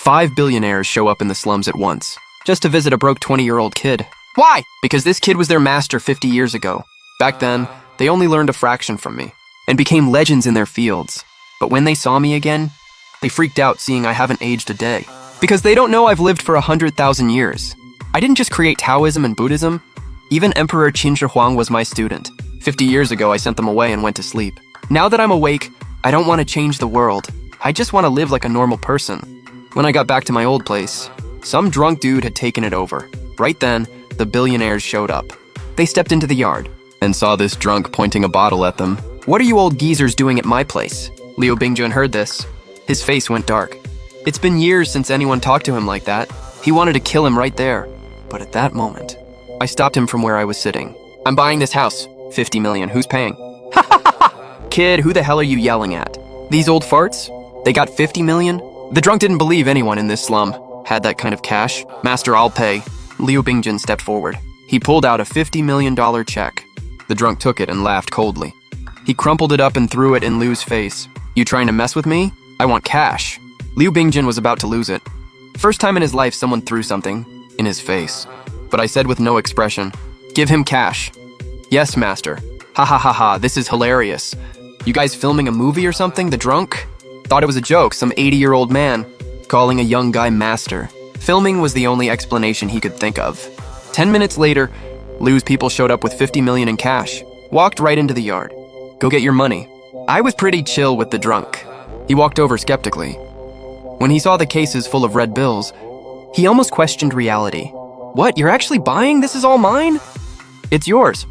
5 billionaires show up in the slums at once, just to visit a broke 20-year-old kid. Why? Because this kid was their master 50 years ago. Back then, they only learned a fraction from me, and became legends in their fields. But when they saw me again, they freaked out seeing I haven't aged a day. Because they don't know I've lived for 100,000 years. I didn't just create Taoism and Buddhism. Even Emperor Qin Shi Huang was my student. 50 years ago, I sent them away and went to sleep. Now that I'm awake, I don't want to change the world. I just want to live like a normal person. When I got back to my old place, some drunk dude had taken it over. Right then, the billionaires showed up. They stepped into the yard and saw this drunk pointing a bottle at them. "What are you old geezers doing at my place?" Liu Bingjun heard this. His face went dark. It's been years since anyone talked to him like that. He wanted to kill him right there. But at that moment, I stopped him from where I was sitting. "I'm buying this house. 50 million. Who's paying?" "Ha ha ha ha! Kid, who the hell are you yelling at? These old farts? They got 50 million? The drunk didn't believe anyone in this slum had that kind of cash. "Master, I'll pay." Liu Bingjun stepped forward. He pulled out a $50 million check. The drunk took it and laughed coldly. He crumpled it up and threw it in Liu's face. "You trying to mess with me? I want cash." Liu Bingjun was about to lose it. First time in his life someone threw something in his face. But I said with no expression, "Give him cash." "Yes, master." "Ha ha ha ha, this is hilarious. You guys filming a movie or something, the drunk?" Thought it was a joke, some 80-year-old man calling a young guy master. Filming was the only explanation he could think of. 10 minutes later, Liu's people showed up with 50 million in cash, walked right into the yard. "Go get your money." I was pretty chill with the drunk. He walked over skeptically. When he saw the cases full of red bills, he almost questioned reality. "What, you're actually buying? This is all mine?" "It's yours."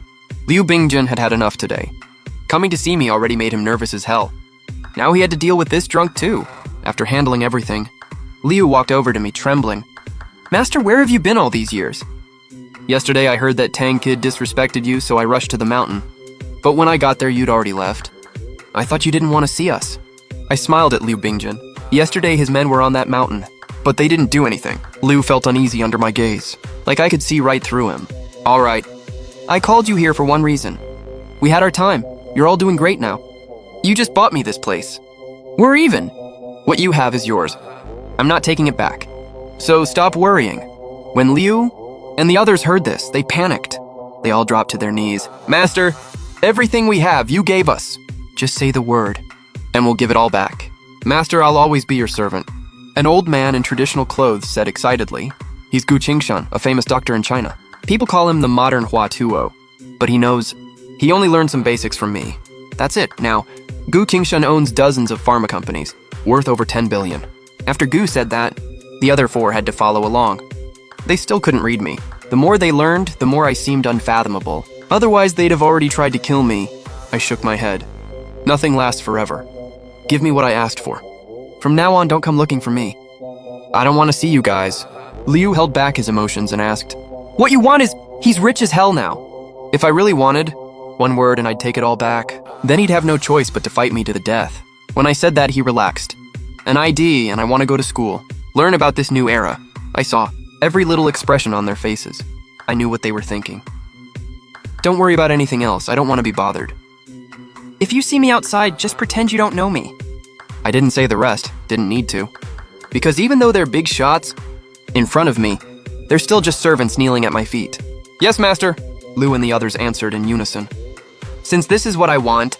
Liu Bingjun had had enough today. Coming to see me already made him nervous as hell. Now he had to deal with this drunk too. After handling everything, Liu walked over to me, trembling. "Master, where have you been all these years?" "Yesterday I heard that Tang kid disrespected you, so I rushed to the mountain. But when I got there, you'd already left. I thought you didn't want to see us." I smiled at Liu Bingjun. Yesterday his men were on that mountain, but they didn't do anything. Liu felt uneasy under my gaze, like I could see right through him. "All right. I called you here for one reason. We had our time. You're all doing great now. You just bought me this place. We're even. What you have is yours. I'm not taking it back. So stop worrying." When Liu and the others heard this, they panicked. They all dropped to their knees. "Master, everything we have, you gave us. Just say the word, and we'll give it all back." "Master, I'll always be your servant." An old man in traditional clothes said excitedly. He's Gu Qingshan, a famous doctor in China. People call him the modern Hua Tuo, but he knows he only learned some basics from me. That's it. Now, Gu Qingshan owns dozens of pharma companies, worth over 10 billion. After Gu said that, the other four had to follow along. They still couldn't read me. The more they learned, the more I seemed unfathomable. Otherwise, they'd have already tried to kill me. I shook my head. Nothing lasts forever. Give me what I asked for. From now on, don't come looking for me. I don't want to see you guys. Liu held back his emotions and asked, "What you want is, he's rich as hell now. If I really wanted, one word and I'd take it all back. Then he'd have no choice but to fight me to the death." When I said that, he relaxed. "An ID, and I want to go to school. Learn about this new era." I saw every little expression on their faces. I knew what they were thinking. "Don't worry about anything else. I don't want to be bothered." "If you see me outside, just pretend you don't know me." I didn't say the rest, didn't need to. Because even though they're big shots in front of me, they're still just servants kneeling at my feet. "Yes, master," Liu and the others answered in unison. Since this is what I want,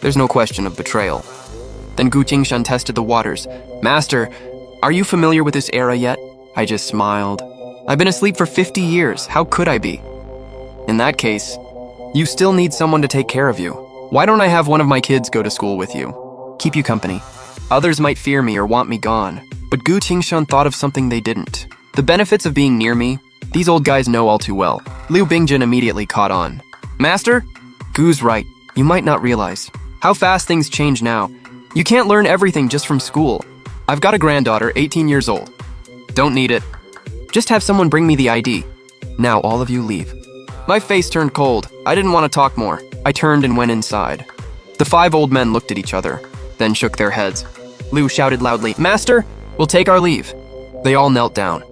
there's no question of betrayal. Then Gu Qingshan tested the waters. "Master, are you familiar with this era yet?" I just smiled. "I've been asleep for 50 years. How could I be?" "In that case, you still need someone to take care of you. Why don't I have one of my kids go to school with you? Keep you company. Others might fear me or want me gone, but Gu Qingshan thought of something they didn't. The benefits of being near me, these old guys know all too well." Liu Bingjun immediately caught on. "Master, Gu's right. You might not realize how fast things change now. You can't learn everything just from school. I've got a granddaughter, 18 years old. Don't need it. Just have someone bring me the ID. Now all of you leave." My face turned cold. I didn't want to talk more. I turned and went inside. The 5 old men looked at each other, then shook their heads. Liu shouted loudly, "Master, we'll take our leave." They all knelt down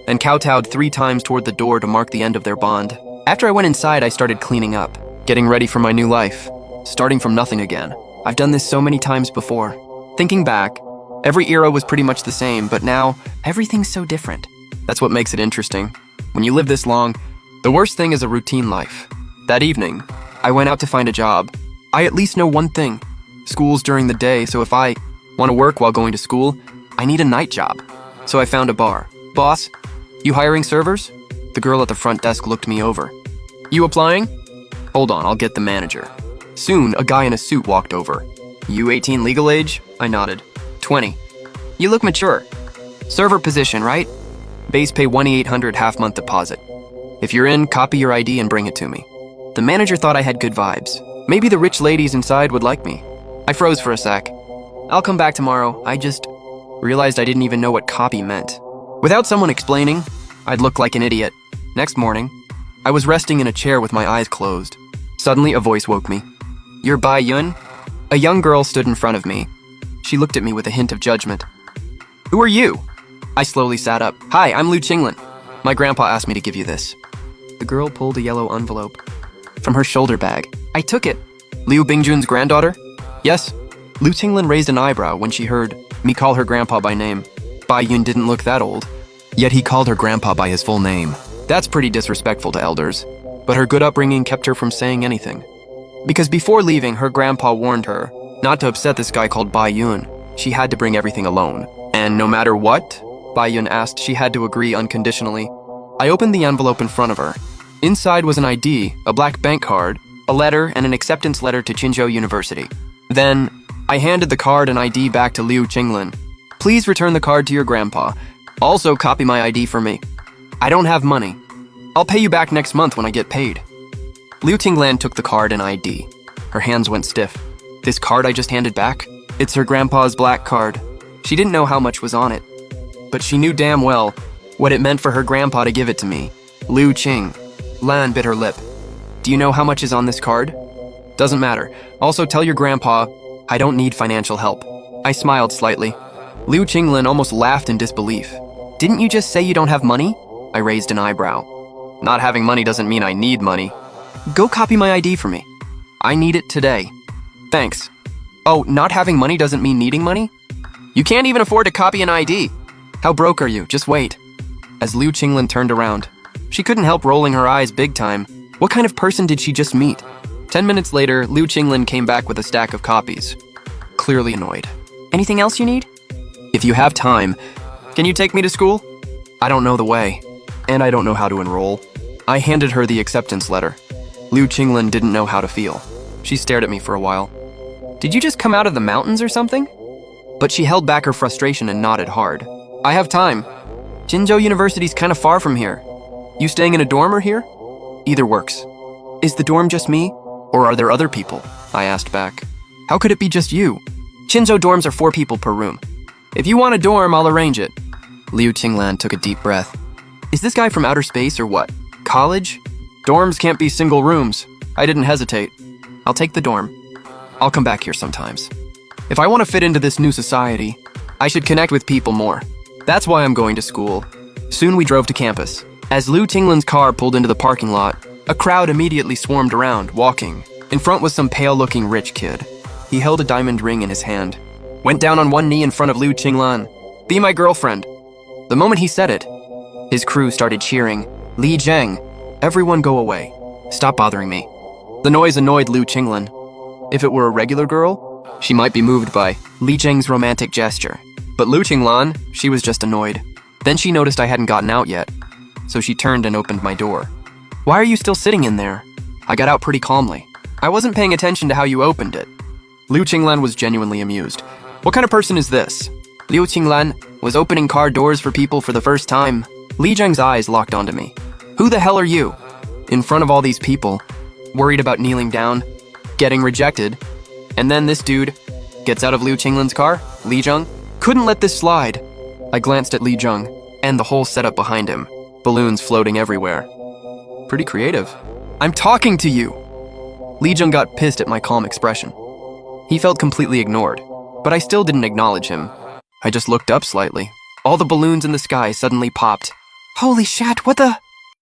and kowtowed 3 times toward the door to mark the end of their bond. After I went inside, I started cleaning up, getting ready for my new life, starting from nothing again. I've done this so many times before. Thinking back, Every era was pretty much the same, but now, everything's so different. That's what makes it interesting. When you live this long, the worst thing is a routine life. That evening, I went out to find a job. I at least know one thing. School's during the day, so if I want to work while going to school, I need a night job. So I found a bar. Boss, you hiring servers? The girl at the front desk looked me over. You applying? Hold on, I'll get the manager. Soon, a guy in a suit walked over. You 18 legal age? I nodded. 20. You look mature. Server position, right? Base pay $2,800 half-month deposit. If you're in, copy your ID and bring it to me. The manager thought I had good vibes. Maybe the rich ladies inside would like me. I froze for a sec. I'll come back tomorrow. I just realized I didn't even know what copy meant. Without someone explaining, I'd look like an idiot. Next morning, I was resting in a chair with my eyes closed. Suddenly, a voice woke me. You're Bai Yun? A young girl stood in front of me. She looked at me with a hint of judgment. Who are you? I slowly sat up. Hi, I'm Liu Qinglin. My grandpa asked me to give you this. The girl pulled a yellow envelope from her shoulder bag. I took it. Liu Bingjun's granddaughter? Yes. Liu Qinglin raised an eyebrow when she heard me call her grandpa by name. Bai Yun didn't look that old, yet he called her grandpa by his full name. That's pretty disrespectful to elders, but her good upbringing kept her from saying anything. Because before leaving, her grandpa warned her not to upset this guy called Bai Yun. She had to bring everything alone. And no matter what Bai Yun asked, she had to agree unconditionally. I opened the envelope in front of her. Inside was an ID, a black bank card, a letter, and an acceptance letter to Qinzhou University. Then, I handed the card and ID back to Liu Qinglin. Please return the card to your grandpa. Also copy my ID for me. I don't have money. I'll pay you back next month when I get paid. Liu Qinglin took the card and ID. Her hands went stiff. This card I just handed back? It's her grandpa's black card. She didn't know how much was on it, but she knew damn well what it meant for her grandpa to give it to me. Liu Qing. Lan bit her lip. Do you know how much is on this card? Doesn't matter. Also tell your grandpa I don't need financial help. I smiled slightly. Liu Qinglin almost laughed in disbelief. Didn't you just say you don't have money? I raised an eyebrow. Not having money doesn't mean I need money. Go copy my ID for me. I need it today. Thanks. Oh, not having money doesn't mean needing money? You can't even afford to copy an ID. How broke are you? Just wait. As Liu Qinglin turned around, she couldn't help rolling her eyes big time. What kind of person did she just meet? 10 minutes later, Liu Qinglin came back with a stack of copies. Clearly annoyed. Anything else you need? If you have time, can you take me to school? I don't know the way, and I don't know how to enroll. I handed her the acceptance letter. Liu Qinglin didn't know how to feel. She stared at me for a while. Did you just come out of the mountains or something? But she held back her frustration and nodded hard. I have time. Qinzhou University's kind of far from here. You staying in a dorm or here? Either works. Is the dorm just me? Or are there other people? I asked back. How could it be just you? Qinzhou dorms are 4 people per room. If you want a dorm, I'll arrange it. Liu Qinglin took a deep breath. Is this guy from outer space or what? College? Dorms can't be single rooms. I didn't hesitate. I'll take the dorm. I'll come back here sometimes. If I want to fit into this new society, I should connect with people more. That's why I'm going to school. Soon we drove to campus. As Liu Qinglin's car pulled into the parking lot, a crowd immediately swarmed around, walking. In front was some pale-looking rich kid. He held a diamond ring in his hand. Went down on one knee in front of Liu Qinglin. Be my girlfriend. The moment he said it, his crew started cheering. Li Zheng, everyone go away. Stop bothering me. The noise annoyed Liu Qinglin. If it were a regular girl, she might be moved by Li Zheng's romantic gesture. But Liu Qinglin, she was just annoyed. Then she noticed I hadn't gotten out yet, so she turned and opened my door. Why are you still sitting in there? I got out pretty calmly. I wasn't paying attention to how you opened it. Liu Qinglin was genuinely amused. What kind of person is this? Liu Qinglin was opening car doors for people for the first time. Li Zheng's eyes locked onto me. Who the hell are you? In front of all these people, worried about kneeling down, getting rejected, and then this dude gets out of Liu Qinglin's car, Li Zheng. Couldn't let this slide. I glanced at Li Zheng and the whole setup behind him, balloons floating everywhere. Pretty creative. I'm talking to you! Li Zheng got pissed at my calm expression. He felt completely ignored, but I still didn't acknowledge him. I just looked up slightly. All the balloons in the sky suddenly popped. Holy shit, what the?